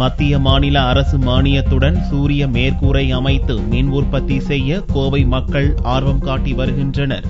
மத்திய மாநில அரசு மானியத்துடன் சூரிய மேற்கூரை அமைத்து மின் உற்பத்தி செய்ய கோவை மக்கள் ஆர்வம் காட்டி வருகின்றனர்.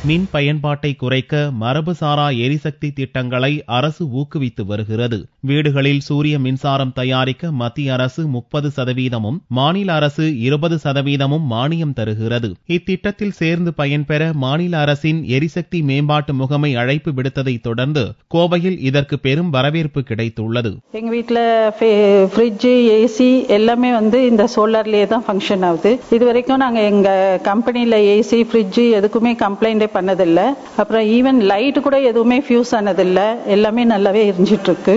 மின் பயன்பாட்டை குறைக்க மரபுசாரா எரிசக்தி திட்டங்களை அரசு ஊக்குவித்து வருகிறது. வீடுகளில் சூரிய மின்சாரம் தயாரிக்க மத்திய அரசு 30%, மாநில அரசு 20% மானியம் தருகிறது. இத்திட்டத்தில் சேர்ந்து பயன்பெற மாநில அரசின் எரிசக்தி மேம்பாட்டு முகமை அழைப்பு விடுத்ததை தொடர்ந்து கோவையில் இதற்கு பெரும் வரவேற்பு கிடைத்துள்ளது. எங்க வீட்டுல ஃப்ரிட்ஜ், ஏசி எல்லாமே இந்த சோலார்லயே தான் ஃபங்க்ஷன் ஆகுது. இது வரைக்கும் நாங்க எங்க கம்பெனில ஏசி, ஃப்ரிட்ஜ் எதுக்குமே கம்ப்ளைண்டே பண்ணதில்லை. அப்புறம் ஈவன் லைட் கூட எதுவுமே ஃபியூஸ் ஆனதில்லை. எல்லாமே நல்லாவே எரிஞ்சிட்டு இருக்கு.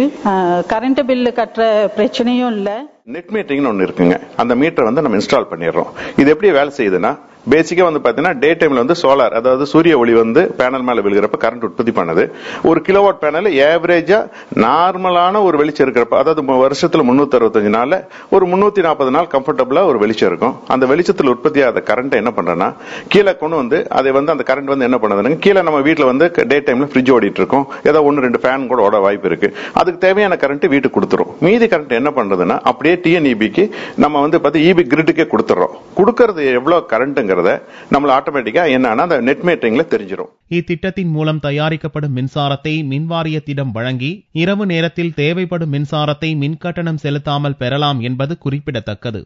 கரண்ட் பில்லு கட்டுற பிரச்சனையும் இல்லை. நெட் மீட்டரிங்னு ஒன்று இருக்குங்க. அந்த மீட்டரை நம்ம இன்ஸ்டால் பண்ணிடுறோம். இது எப்படி வேலை செய்யுதுன்னா, பேசிக்கா பாத்தீங்கன்னா டே டைம்ல சோலார், அதாவது சூரிய ஒளி பேனல் மேல விழுகிறப்ப கரண்ட் உற்பத்தி பண்ணுது. ஒரு கிலோவாட் பேனல் ஏவரேஜா நார்மலான ஒரு வெளிச்சம் இருக்கிறப்ப, அதாவது வருஷத்துல 365 நாள்ல ஒரு 340 நாள் கம்ஃபர்டபுளா ஒரு வெளிச்சம் இருக்கும். அந்த வெளிச்சத்தில் உற்பத்தி ஆகிற கரண்ட் என்ன பண்றேன்னா கீழே கொண்டு அதை அந்த கரண்ட் என்ன பண்ணுதுன்னா, கீழே நம்ம வீட்டுல டே டைம்ல ஃப்ரிட்ஜ் ஓடிட்டு இருக்கும், ஏதோ 1-2 ஃபேன் கூட ஓட வாய்ப்பு இருக்கு. அதுக்கு தேவையான கரண்ட் வீட்டுக்கு கொடுத்துரும். மீதி கரண்ட் என்ன பண்றதுன்னா அப்படியே டிஎன்இபிக்கு நம்ம இபி கிரிட்டுக்கே கொடுத்துறோம். கொடுக்கறது எவ்வளவு கரண்ட்ங்க நம்மள ஆட்டோமேட்டிக்கா என்னன்னா அந்த நெட் மீட்டரிங்ல தெரிஞ்சிடும். இத்திட்டத்தின் மூலம் தயாரிக்கப்படும் மின்சாரத்தை மின்வாரியத்திடம் வழங்கி இரவு நேரத்தில் தேவைப்படும் மின்சாரத்தை மின்கட்டணம் செலுத்தாமல் பெறலாம் என்பது குறிப்பிடத்தக்கது.